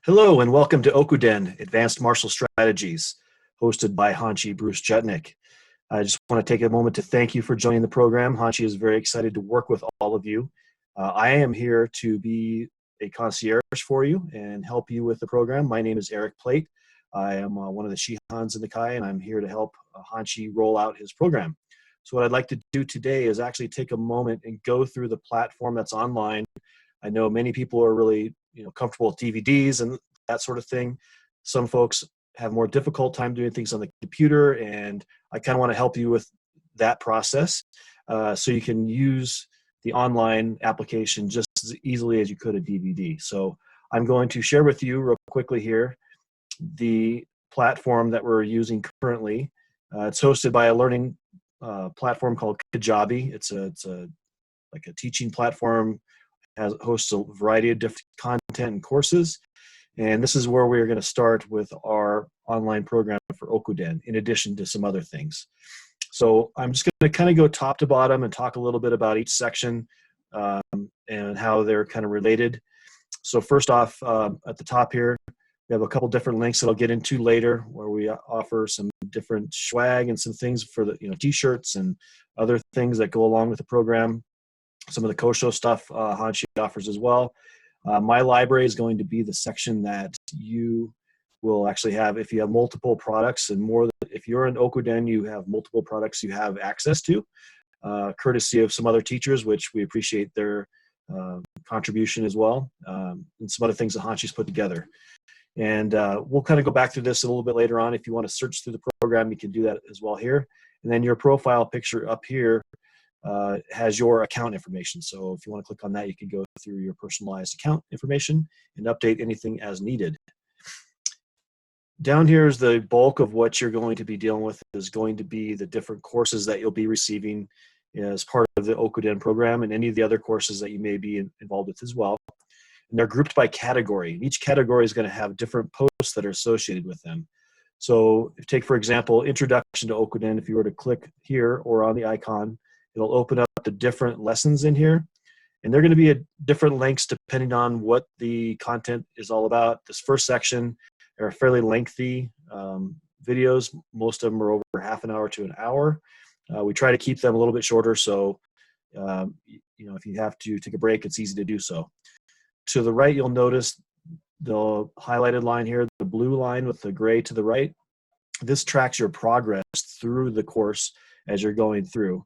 Hello and welcome to Okuden, Advanced Martial Strategies, hosted by Hanshi Bruce Jutnik. I just want to take a moment to thank you for joining the program. Hanshi is very excited to work with all of you. I am here to be a concierge for you and help you with the program. My name is Eric Plate. I am one of the Shihans in the Kai, and I'm here to help Hanshi roll out his program. So what I'd like to do today is actually take a moment and go through the platform that's online. I know many people are really comfortable with DVDs and that sort of thing. Some folks have more difficult time doing things on the computer, and I kind of want to help you with that process so you can use the online application just as easily as you could a DVD. So I'm going to share with you real quickly here the platform that we're using currently. It's hosted by a learning platform called Kajabi. It's like a teaching platform, hosts a variety of different content and courses. And this is where we're going to start with our online program for Okuden, in addition to some other things. So I'm just going to kind of go top to bottom and talk a little bit about each section and how they're kind of related. So first off, at the top here, we have a couple different links that I'll get into later, where we offer some different swag and some things for the t-shirts and other things that go along with the program. Some of the Kosho stuff Hanshi offers as well. My library is going to be the section that you will actually have if you have multiple products, and more. If you're in Okuden, you have multiple products you have access to, courtesy of some other teachers, which we appreciate their contribution as well, and some other things that Hanshi's put together. And we'll kind of go back through this a little bit later on. If you want to search through the program, you can do that as well here. And then your profile picture up here has your account information. So if you want to click on that, you can go through your personalized account information and update anything as needed. Down here is the bulk of what you're going to be dealing with, is going to be the different courses that you'll be receiving as part of the Okuden program, and any of the other courses that you may be involved with as well. And they're grouped by category. Each category is going to have different posts that are associated with them. So if take, for example, Introduction to Okuden, if you were to click here or on the icon, it'll open up the different lessons in here. And they're going to be different links depending on what the content is all about. This first section are fairly lengthy videos. Most of them are over half an hour to an hour. We try to keep them a little bit shorter, so if you have to take a break, it's easy to do so. To the right, you'll notice the highlighted line here, the blue line with the gray to the right. This tracks your progress through the course as you're going through.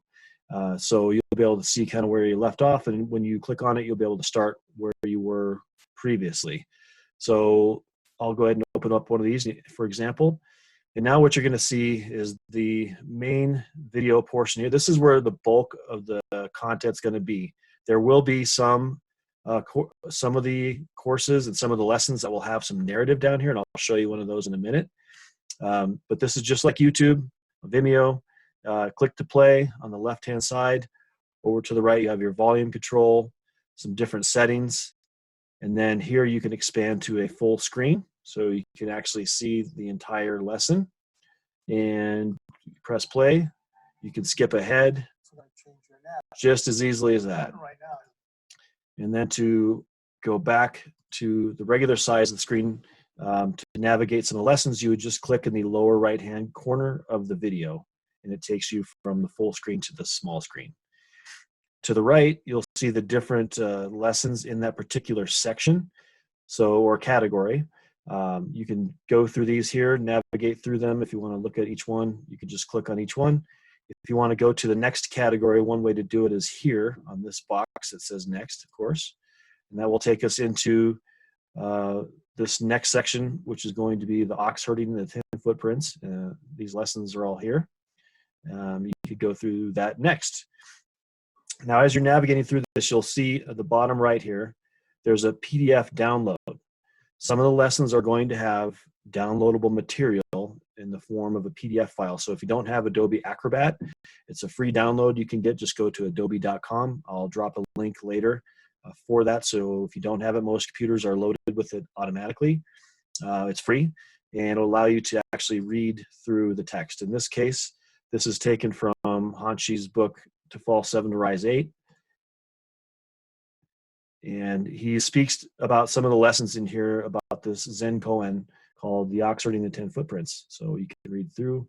So you'll be able to see kind of where you left off, and when you click on it, you'll be able to start where you were previously. So I'll go ahead and open up one of these, for example. And now what you're going to see is the main video portion here. This is where the bulk of the content's going to be. There will be some of the courses and some of the lessons that will have some narrative down here, and I'll show you one of those in a minute. But this is just like YouTube, Vimeo. Click to play on the left-hand side. Over to the right, you have your volume control, some different settings. And then here you can expand to a full screen, so you can actually see the entire lesson. And you press play. You can skip ahead just as easily as that. And then to go back to the regular size of the screen, to navigate some of the lessons, you would just click in the lower right-hand corner of the video, and it takes you from the full screen to the small screen. To the right, you'll see the different lessons in that particular section, or category. You can go through these here, navigate through them. If you want to look at each one, you can just click on each one. If you want to go to the next category, one way to do it is here on this box that says next, of course. And that will take us into this next section, which is going to be the ox herding and the 10 footprints. These lessons are all here. You could go through that next. Now, as you're navigating through this, you'll see at the bottom right here, there's a PDF download. Some of the lessons are going to have downloadable material in the form of a PDF file. So if you don't have Adobe Acrobat, it's a free download you can get. Just go to adobe.com. I'll drop a link later for that. So if you don't have it, most computers are loaded with it automatically. It's free, and it'll allow you to actually read through the text. In this case, this is taken from Hanshi's book, To Fall 7 to Rise 8. And he speaks about some of the lessons in here about about this Zen koan called The Oxford and the 10 Footprints. So you can read through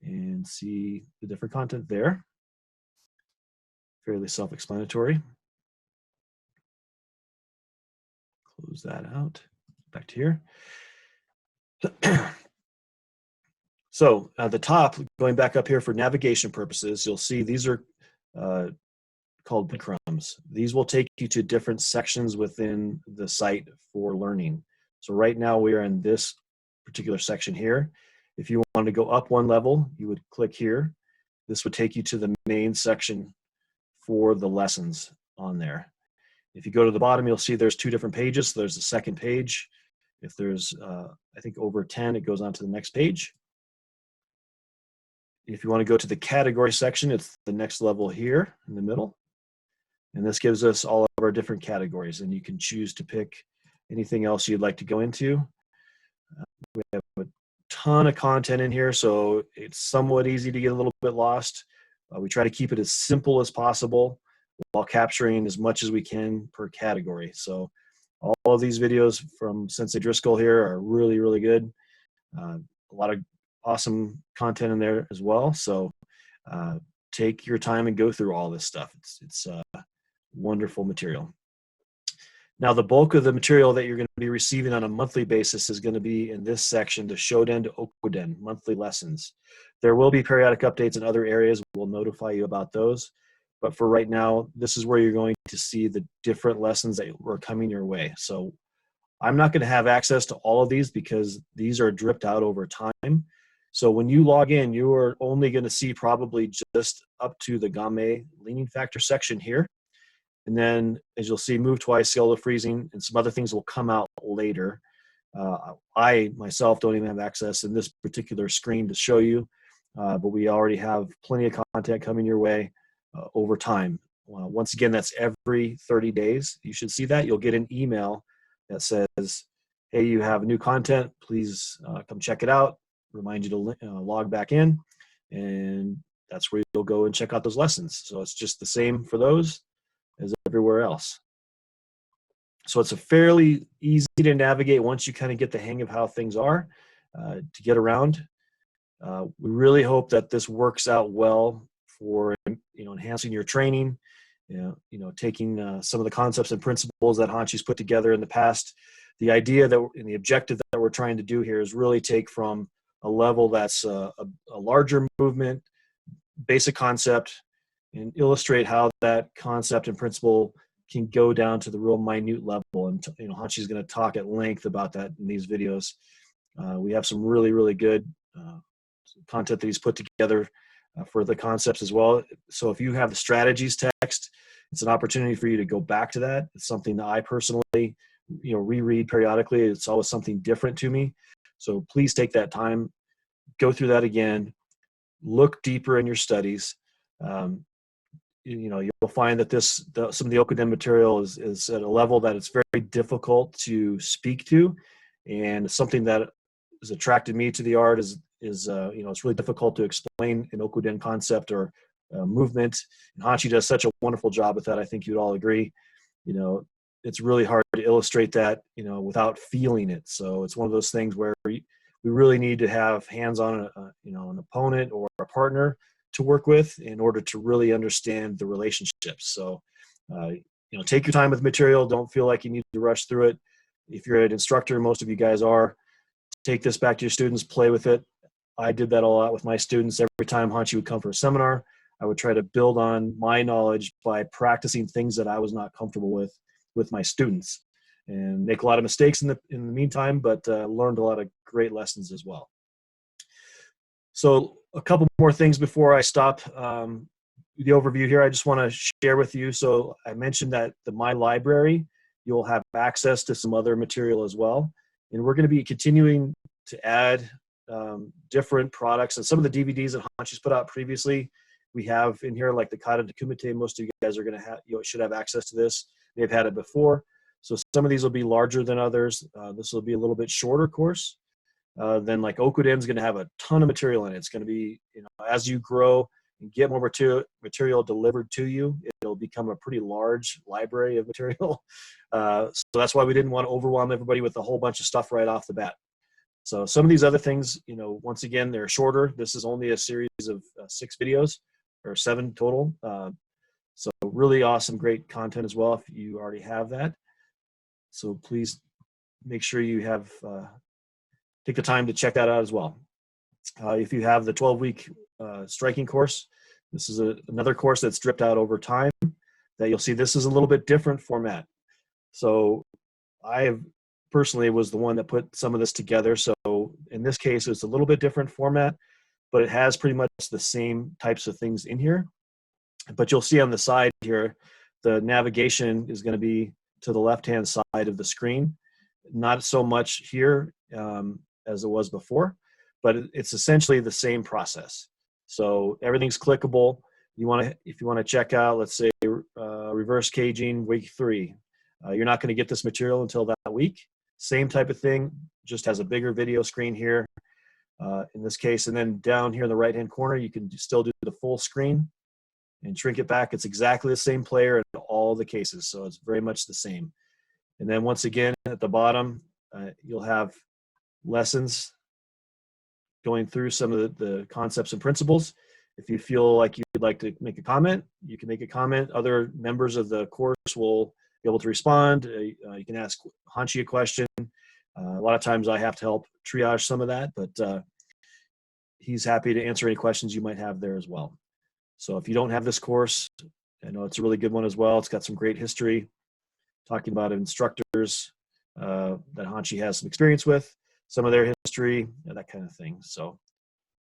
and see the different content there. Fairly self-explanatory. Close that out. Back to here. So at the top, going back up here for navigation purposes, you'll see these are called breadcrumbs. These will take you to different sections within the site for learning. So right now we are in this particular section here. If you want to go up one level, you would click here. This would take you to the main section for the lessons on there. If you go to the bottom, you'll see there's two different pages. So there's the second page. If there's, I think, over 10, it goes on to the next page. If you want to go to the category section, it's the next level here in the middle. And this gives us all of our different categories, and you can choose to pick anything else you'd like to go into. We have a ton of content in here, so it's somewhat easy to get a little bit lost. We try to keep it as simple as possible while capturing as much as we can per category. So all of these videos from Sensei Driscoll here are really, really good. A lot of awesome content in there as well. So take your time and go through all this stuff. It's wonderful material. Now, the bulk of the material that you're going to be receiving on a monthly basis is going to be in this section, the Shoden to Okuden, monthly lessons. There will be periodic updates in other areas. We'll notify you about those. But for right now, this is where you're going to see the different lessons that are coming your way. So I'm not going to have access to all of these because these are dripped out over time. So when you log in, you are only going to see probably just up to the Game leaning factor section here. And then, as you'll see, move twice, scale of freezing, and some other things will come out later. I myself don't even have access in this particular screen to show you, but we already have plenty of content coming your way over time. Once again, that's every 30 days. You should see that. You'll get an email that says, hey, you have new content. Please come check it out. Remind you to log back in, and that's where you'll go and check out those lessons. So it's just the same for those as everywhere else. So it's a fairly easy to navigate once you kind of get the hang of how things are to get around. We really hope that this works out well for enhancing your training, taking some of the concepts and principles that Hanshi's put together in the past. The idea that and the objective that we're trying to do here is really take from a level that's a larger movement, basic concept, and illustrate how that concept and principle can go down to the real minute level. And Hanshi's going to talk at length about that in these videos. We have some really, really good content that he's put together for the concepts as well. So if you have the strategies text, it's an opportunity for you to go back to that. It's something that I personally, reread periodically. It's always something different to me. So please take that time, go through that again, look deeper in your studies. You'll find that some of the Okuden material is at a level that it's very difficult to speak to, and something that has attracted me to the art is it's really difficult to explain an Okuden concept or movement. And Hanshi does such a wonderful job with that. I think you'd all agree. It's really hard to illustrate that without feeling it. So it's one of those things where we really need to have hands-on an opponent or a partner to work with in order to really understand the relationships. So, take your time with material. Don't feel like you need to rush through it. If you're an instructor, most of you guys are, take this back to your students, play with it. I did that a lot with my students. Every time Hanshi would come for a seminar, I would try to build on my knowledge by practicing things that I was not comfortable with my students, and make a lot of mistakes in the meantime, but learned a lot of great lessons as well. So a couple more things before I stop the overview here. I just want to share with you. So I mentioned that My Library, you'll have access to some other material as well. And we're going to be continuing to add different products. And some of the DVDs that Hanshi's put out previously, we have in here, like the Kata to Kumite. Most of you guys are going to have, should have access to this. They've had it before. So some of these will be larger than others. This will be a little bit shorter course. Then like Okuden's going to have a ton of material in it. It's going to be, as you grow and get more material delivered to you, it'll become a pretty large library of material. So that's why we didn't want to overwhelm everybody with a whole bunch of stuff right off the bat. So some of these other things, once again, they're shorter. This is only a series of 6 videos, or 7 total. So really awesome, great content as well if you already have that. So please make sure you have take the time to check that out as well. If you have the 12-week striking course, this is another course that's dripped out over time that you'll see this is a little bit different format. So I personally was the one that put some of this together. So in this case, it's a little bit different format, but it has pretty much the same types of things in here. But you'll see on the side here, the navigation is going to be to the left-hand side of the screen. Not so much here as it was before, but it's essentially the same process. So everything's clickable. If you want to check out, let's say, reverse caging week 3, you're not going to get this material until that week. Same type of thing, just has a bigger video screen here in this case. And then down here in the right-hand corner, you can still do the full screen and shrink it back. It's exactly the same player in all the cases, so it's very much the same. And then once again, at the bottom, you'll have lessons going through some of the concepts and principles. If you feel like you'd like to make a comment, you can make a comment. Other members of the course will be able to respond. You can ask Hanshi a question. A lot of times I have to help triage some of that, but he's happy to answer any questions you might have there as well. So if you don't have this course, I know it's a really good one as well. It's got some great history, talking about instructors that Hanshi has some experience with, some of their history, that kind of thing. So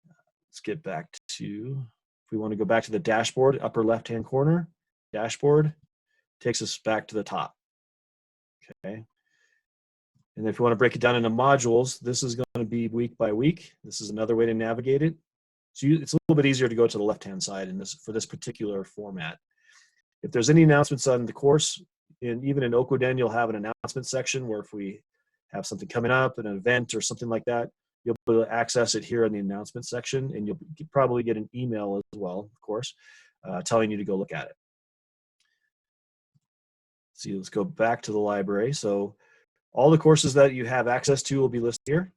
let's get back to, if we want to go back to the dashboard, upper left-hand corner, dashboard takes us back to the top. Okay. And if you want to break it down into modules, this is going to be week by week. This is another way to navigate it. So it's a little bit easier to go to the left-hand side for this particular format. If there's any announcements on the course, and even in Okuden, you'll have an announcement section where if we have something coming up, an event or something like that, you'll be able to access it here in the announcement section, and you'll probably get an email as well, of course, telling you to go look at it. See, let's go back to the library. So all the courses that you have access to will be listed here.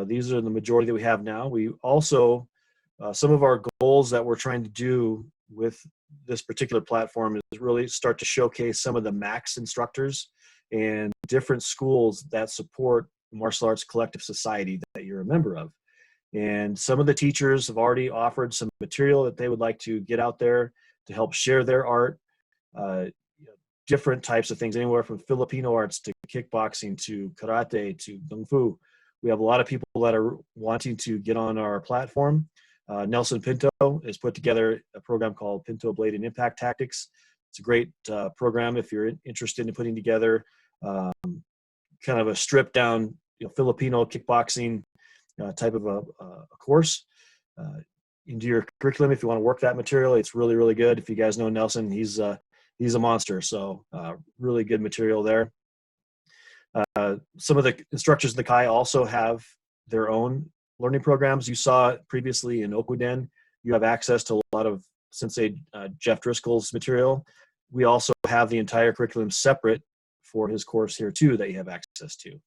These are the majority that we have now. We also, some of our goals that we're trying to do with this particular platform is really start to showcase some of the MAX instructors and different schools that support Martial Arts Collective Society that you're a member of. And some of the teachers have already offered some material that they would like to get out there to help share their art, different types of things, anywhere from Filipino arts to kickboxing to karate to kung fu. We have a lot of people that are wanting to get on our platform. Nelson Pinto has put together a program called Pinto Blade and Impact Tactics. It's a great program if you're interested in putting together kind of a stripped down Filipino kickboxing type of a course into your curriculum. If you want to work that material, it's really, really good. If you guys know Nelson, he's a monster. So really good material there. Some of the instructors in the Kai also have their own learning programs. You saw previously in Okuden, you have access to a lot of Sensei Jeff Driscoll's material. We also have the entire curriculum separate for his course here too that you have access to.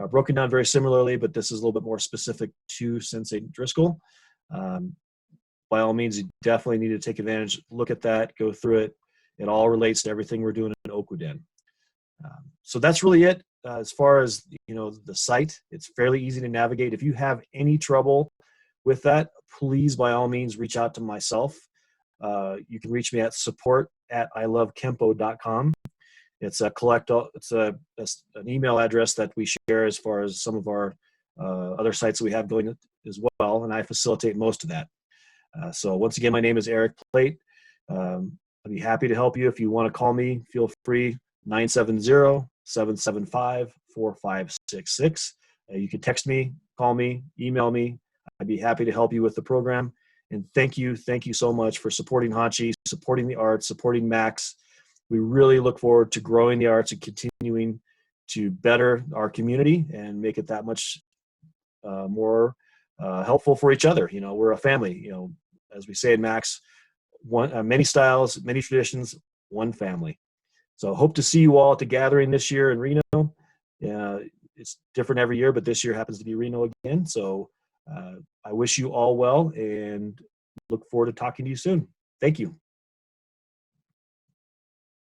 Broken down very similarly, but this is a little bit more specific to Sensei Driscoll. By all means, you definitely need to take advantage, look at that, go through it. It all relates to everything we're doing in Okuden. So that's really it. As far as the site, it's fairly easy to navigate. If you have any trouble with that, please by all means reach out to myself. You can reach me at support@ilovekempo.com. It's an email address that we share as far as some of our other sites that we have going as well, and I facilitate most of that. So once again, my name is Eric Plate. I'd be happy to help you. If you want to call me, feel free, 970-775-4566. You can text me, call me, email me. I'd be happy to help you with the program. And thank you so much for supporting Hanshi, supporting the arts, supporting Max. We really look forward to growing the arts and continuing to better our community and make it that much more helpful for each other. We're a family. as we say in Max, many styles, many traditions, one family. So hope to see you all at the gathering this year in Reno. It's different every year, but this year happens to be Reno again. So I wish you all well and look forward to talking to you soon. Thank you.